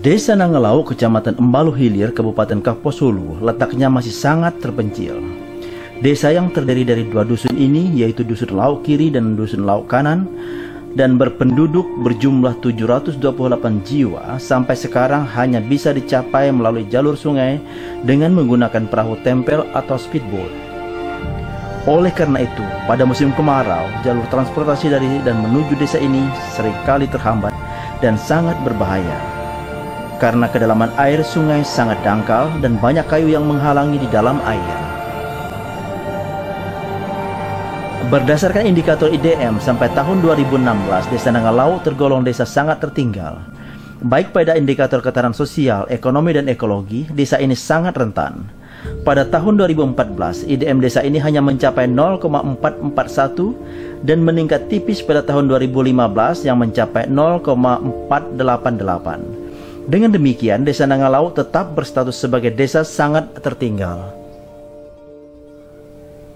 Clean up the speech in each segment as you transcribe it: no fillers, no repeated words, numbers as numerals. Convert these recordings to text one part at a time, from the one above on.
Desa Nangalau, Kecamatan Embalu Hilir, Kabupaten Kapuas Hulu, letaknya masih sangat terpencil. Desa yang terdiri dari dua dusun ini, yaitu Dusun Lauk Kiri dan Dusun Lauk Kanan, dan berpenduduk berjumlah 728 jiwa, sampai sekarang hanya bisa dicapai melalui jalur sungai dengan menggunakan perahu tempel atau speedboat. Oleh karena itu, pada musim kemarau, jalur transportasi dari dan menuju desa ini seringkali terhambat dan sangat berbahaya. Karena kedalaman air sungai sangat dangkal dan banyak kayu yang menghalangi di dalam air. Berdasarkan indikator IDM sampai tahun 2016, Desa Nangalau tergolong desa sangat tertinggal. Baik pada indikator ketahanan sosial, ekonomi, dan ekologi, desa ini sangat rentan. Pada tahun 2014, IDM desa ini hanya mencapai 0,441 dan meningkat tipis pada tahun 2015 yang mencapai 0,488. Dengan demikian, Desa Nangalau tetap berstatus sebagai desa sangat tertinggal.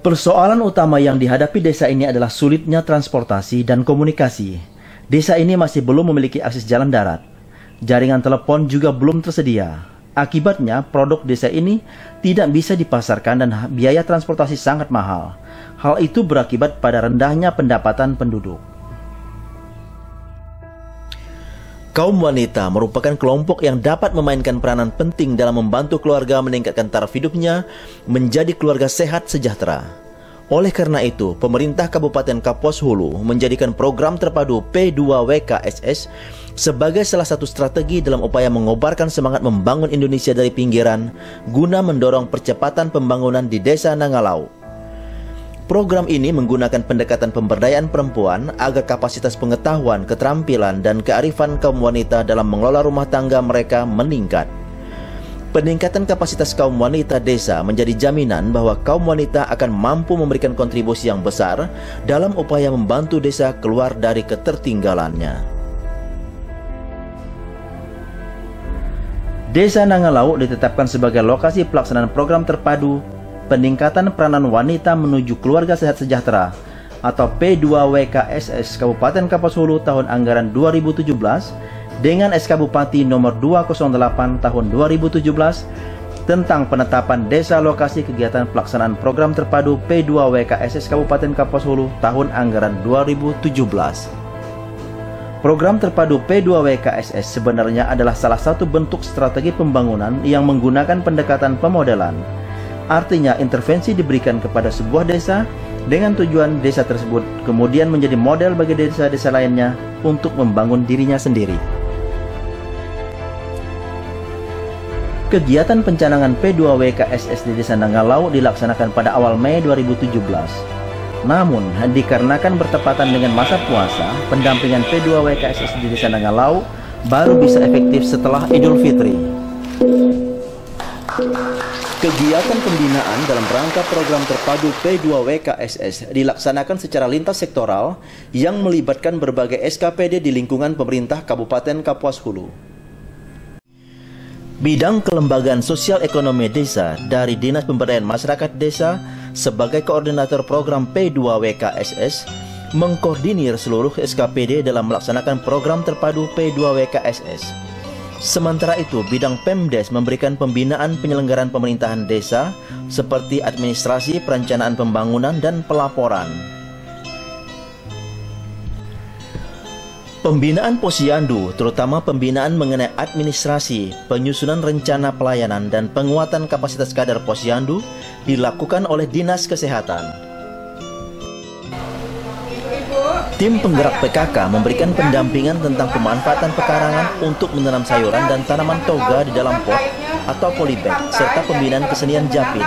Persoalan utama yang dihadapi desa ini adalah sulitnya transportasi dan komunikasi. Desa ini masih belum memiliki akses jalan darat. Jaringan telepon juga belum tersedia. Akibatnya, produk desa ini tidak bisa dipasarkan dan biaya transportasi sangat mahal. Hal itu berakibat pada rendahnya pendapatan penduduk. Kaum wanita merupakan kelompok yang dapat memainkan peranan penting dalam membantu keluarga meningkatkan taraf hidupnya menjadi keluarga sehat sejahtera. Oleh karena itu, pemerintah Kabupaten Kapuas Hulu menjadikan program terpadu P2WKSS sebagai salah satu strategi dalam upaya mengobarkan semangat membangun Indonesia dari pinggiran guna mendorong percepatan pembangunan di Desa Nangalau. Program ini menggunakan pendekatan pemberdayaan perempuan agar kapasitas pengetahuan, keterampilan, dan kearifan kaum wanita dalam mengelola rumah tangga mereka meningkat. Peningkatan kapasitas kaum wanita desa menjadi jaminan bahwa kaum wanita akan mampu memberikan kontribusi yang besar dalam upaya membantu desa keluar dari ketertinggalannya. Desa Nangalau ditetapkan sebagai lokasi pelaksanaan program terpadu Peningkatan Peranan Wanita Menuju Keluarga Sehat Sejahtera atau P2WKSS Kabupaten Kapuas Hulu tahun anggaran 2017 dengan SK Bupati nomor 208 tahun 2017 tentang penetapan desa lokasi kegiatan pelaksanaan program terpadu P2WKSS Kabupaten Kapuas Hulu tahun anggaran 2017. Program terpadu P2WKSS sebenarnya adalah salah satu bentuk strategi pembangunan yang menggunakan pendekatan pemodelan. Artinya, intervensi diberikan kepada sebuah desa dengan tujuan desa tersebut kemudian menjadi model bagi desa-desa lainnya untuk membangun dirinya sendiri. Kegiatan pencanangan P2WKSS di Desa Nangalau dilaksanakan pada awal Mei 2017. Namun, dikarenakan bertepatan dengan masa puasa, pendampingan P2WKSS di Desa Nangalau baru bisa efektif setelah Idul Fitri. Kegiatan pembinaan dalam rangka program terpadu P2WKSS dilaksanakan secara lintas sektoral yang melibatkan berbagai SKPD di lingkungan pemerintah Kabupaten Kapuas Hulu. Bidang Kelembagaan Sosial Ekonomi Desa dari Dinas Pemberdayaan Masyarakat Desa sebagai koordinator program P2WKSS mengkoordinir seluruh SKPD dalam melaksanakan program terpadu P2WKSS. Sementara itu, bidang Pemdes memberikan pembinaan penyelenggaraan pemerintahan desa seperti administrasi, perencanaan pembangunan, dan pelaporan. Pembinaan Posyandu, terutama pembinaan mengenai administrasi, penyusunan rencana pelayanan, dan penguatan kapasitas kader Posyandu dilakukan oleh Dinas Kesehatan. Tim penggerak PKK memberikan pendampingan tentang pemanfaatan pekarangan untuk menanam sayuran dan tanaman toga di dalam pot atau polybag, serta pembinaan kesenian japin.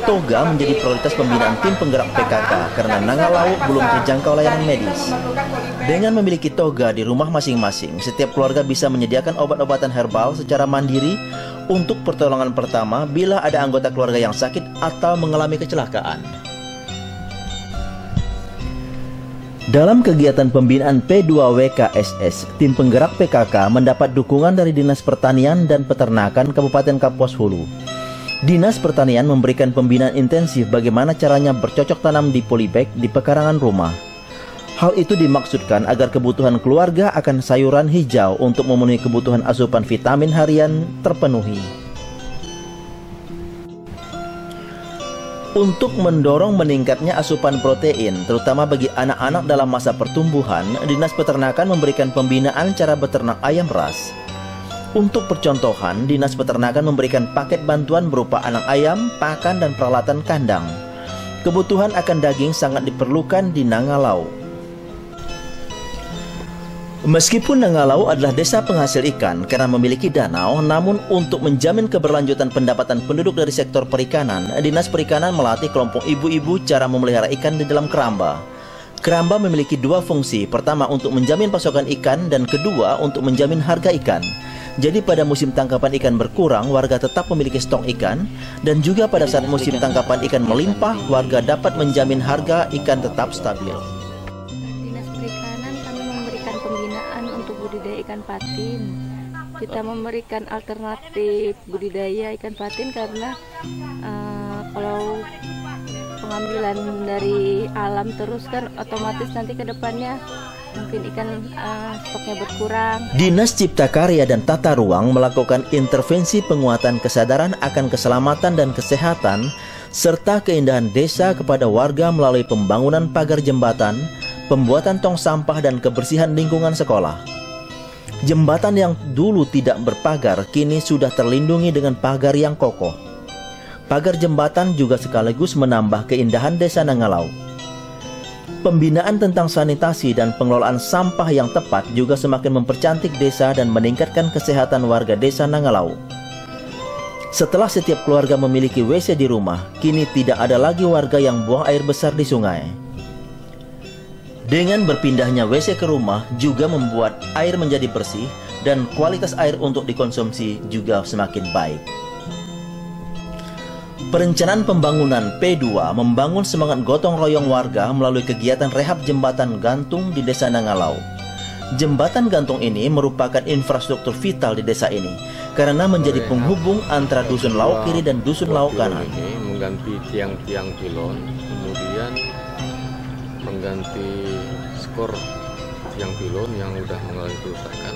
Toga menjadi prioritas pembinaan tim penggerak PKK karena Nangalau belum terjangkau layanan medis. Dengan memiliki toga di rumah masing-masing, setiap keluarga bisa menyediakan obat-obatan herbal secara mandiri untuk pertolongan pertama bila ada anggota keluarga yang sakit atau mengalami kecelakaan. Dalam kegiatan pembinaan P2WKSS, tim penggerak PKK mendapat dukungan dari Dinas Pertanian dan Peternakan Kabupaten Kapuas Hulu. Dinas Pertanian memberikan pembinaan intensif bagaimana caranya bercocok tanam di polybag di pekarangan rumah. Hal itu dimaksudkan agar kebutuhan keluarga akan sayuran hijau untuk memenuhi kebutuhan asupan vitamin harian terpenuhi. Untuk mendorong meningkatnya asupan protein, terutama bagi anak-anak dalam masa pertumbuhan, Dinas Peternakan memberikan pembinaan cara beternak ayam ras. Untuk percontohan, Dinas Peternakan memberikan paket bantuan berupa anak ayam, pakan, dan peralatan kandang. Kebutuhan akan daging sangat diperlukan di Nangalau. Meskipun Nangalau adalah desa penghasil ikan karena memiliki danau, namun untuk menjamin keberlanjutan pendapatan penduduk dari sektor perikanan, Dinas Perikanan melatih kelompok ibu-ibu cara memelihara ikan di dalam keramba. Keramba memiliki dua fungsi, pertama untuk menjamin pasokan ikan dan kedua untuk menjamin harga ikan. Jadi pada musim tangkapan ikan berkurang, warga tetap memiliki stok ikan, dan juga pada saat musim tangkapan ikan melimpah, warga dapat menjamin harga ikan tetap stabil. Budidaya ikan patin. Kita memberikan alternatif budidaya ikan patin karena kalau pengambilan dari alam terus kan otomatis nanti ke depannya mungkin ikan stoknya berkurang. Dinas Cipta Karya dan Tata Ruang melakukan intervensi penguatan kesadaran akan keselamatan dan kesehatan serta keindahan desa kepada warga melalui pembangunan pagar jembatan, pembuatan tong sampah dan kebersihan lingkungan sekolah. Jembatan yang dulu tidak berpagar kini sudah terlindungi dengan pagar yang kokoh. Pagar jembatan juga sekaligus menambah keindahan desa Nangalau. Pembinaan tentang sanitasi dan pengelolaan sampah yang tepat juga semakin mempercantik desa dan meningkatkan kesehatan warga desa Nangalau. Setelah setiap keluarga memiliki WC di rumah, kini tidak ada lagi warga yang buang air besar di sungai. Dengan berpindahnya WC ke rumah juga membuat air menjadi bersih dan kualitas air untuk dikonsumsi juga semakin baik. Perencanaan pembangunan P2 membangun semangat gotong royong warga melalui kegiatan rehab jembatan gantung di desa Nangalau. Jembatan gantung ini merupakan infrastruktur vital di desa ini karena menjadi penghubung antara dusun lauk kiri dan dusun lauk kanan. Ini mengganti tiang-tiang pilon, kemudian mengganti skor tiang pilon yang sudah mengalami kerusakan.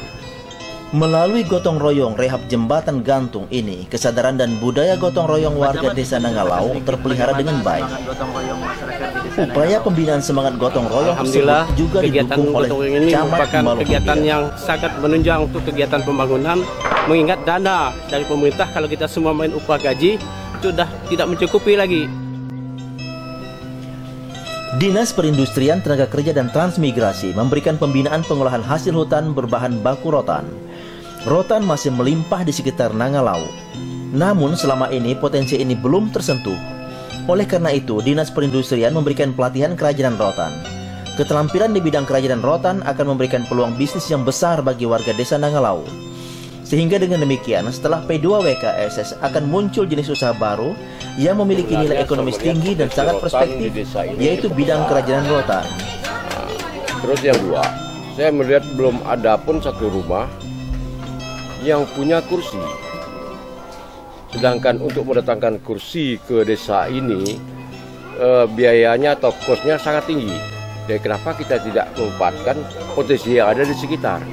Melalui gotong royong rehab jembatan gantung ini, kesadaran dan budaya gotong royong warga desa Nangalau terpelihara dengan baik. Upaya pembinaan semangat gotong royong tersebut juga didukung oleh Camat Maluk. Kegiatan yang sangat menunjang untuk kegiatan pembangunan, mengingat dana dari pemerintah kalau kita semua main upah gaji itu sudah tidak mencukupi lagi. Dinas Perindustrian, Tenaga Kerja dan Transmigrasi memberikan pembinaan pengolahan hasil hutan berbahan baku rotan. Rotan masih melimpah di sekitar Nangalau. Namun selama ini potensi ini belum tersentuh. Oleh karena itu, Dinas Perindustrian memberikan pelatihan kerajinan rotan. Keterampilan di bidang kerajinan rotan akan memberikan peluang bisnis yang besar bagi warga desa Nangalau. Sehingga dengan demikian, setelah P2WKSS akan muncul jenis usaha baru yang memiliki nilai ekonomis tinggi dan sangat perspektif, yaitu bidang kerajinan rotan. Terus yang dua, saya melihat belum ada pun satu rumah yang punya kursi. Sedangkan untuk mendatangkan kursi ke desa ini, biayanya atau kosnya sangat tinggi. Jadi kenapa kita tidak memanfaatkan potensi yang ada di sekitar?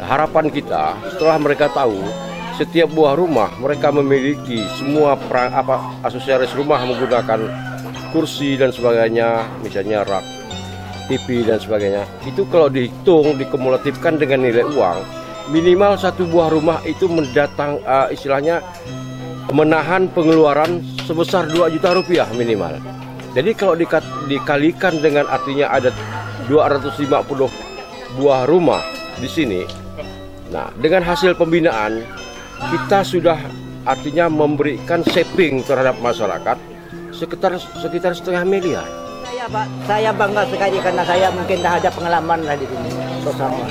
Harapan kita setelah mereka tahu setiap buah rumah mereka memiliki semua aksesoris rumah menggunakan kursi dan sebagainya, misalnya rak, TV dan sebagainya. Itu kalau dihitung, dikumulatifkan dengan nilai uang, minimal satu buah rumah itu istilahnya menahan pengeluaran sebesar 2 juta rupiah minimal. Jadi kalau dikalikan dengan artinya ada 250 buah rumah di sini. Nah, dengan hasil pembinaan kita sudah artinya memberikan saving terhadap masyarakat sekitar 1,5 miliar. Saya bangga sekali karena saya mungkin dah ada pengalaman lah di sini bersama.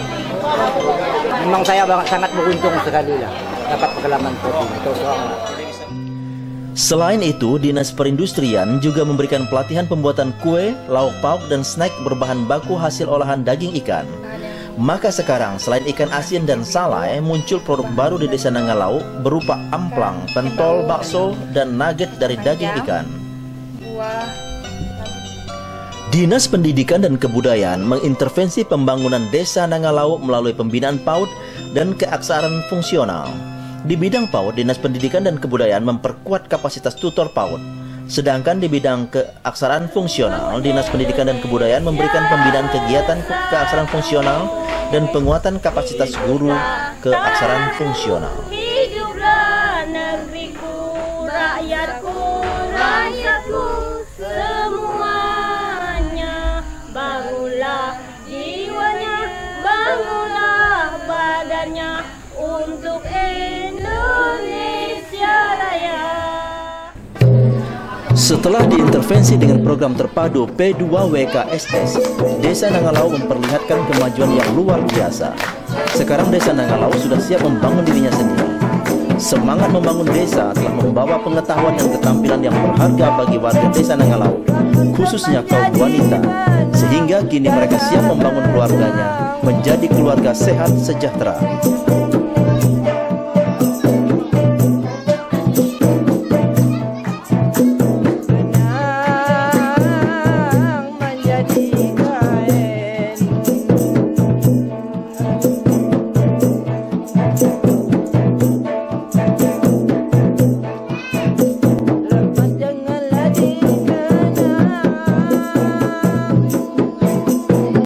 Memang saya sangat beruntung sekali lah dapat pengalaman seperti ini. Selain itu, Dinas Perindustrian juga memberikan pelatihan pembuatan kue, lauk pauk, dan snack berbahan baku hasil olahan daging ikan. Maka sekarang, selain ikan asin dan salai, muncul produk baru di desa Nangalau berupa amplang, pentol, bakso, dan nugget dari daging ikan. Dinas Pendidikan dan Kebudayaan mengintervensi pembangunan Desa Nangalau melalui pembinaan PAUD dan keaksaraan fungsional. Di bidang PAUD, Dinas Pendidikan dan Kebudayaan memperkuat kapasitas tutor PAUD. Sedangkan di bidang keaksaraan fungsional, Dinas Pendidikan dan Kebudayaan memberikan pembinaan kegiatan keaksaraan fungsional dan penguatan kapasitas guru keaksaraan fungsional. Hiduplah negeriku, rakyatku, rakyatku semuanya. Bangunlah jiwanya, bangunlah badannya untuk Indonesia Raya. Setelah diintervensi dengan program terpadu P2WKSS, Desa Nangalau memperlihatkan kemajuan yang luar biasa. Sekarang Desa Nangalau sudah siap membangun dirinya sendiri. Semangat membangun desa telah membawa pengetahuan dan keterampilan yang berharga bagi warga Desa Nangalau, khususnya kaum wanita, sehingga kini mereka siap membangun keluarganya menjadi keluarga sehat sejahtera.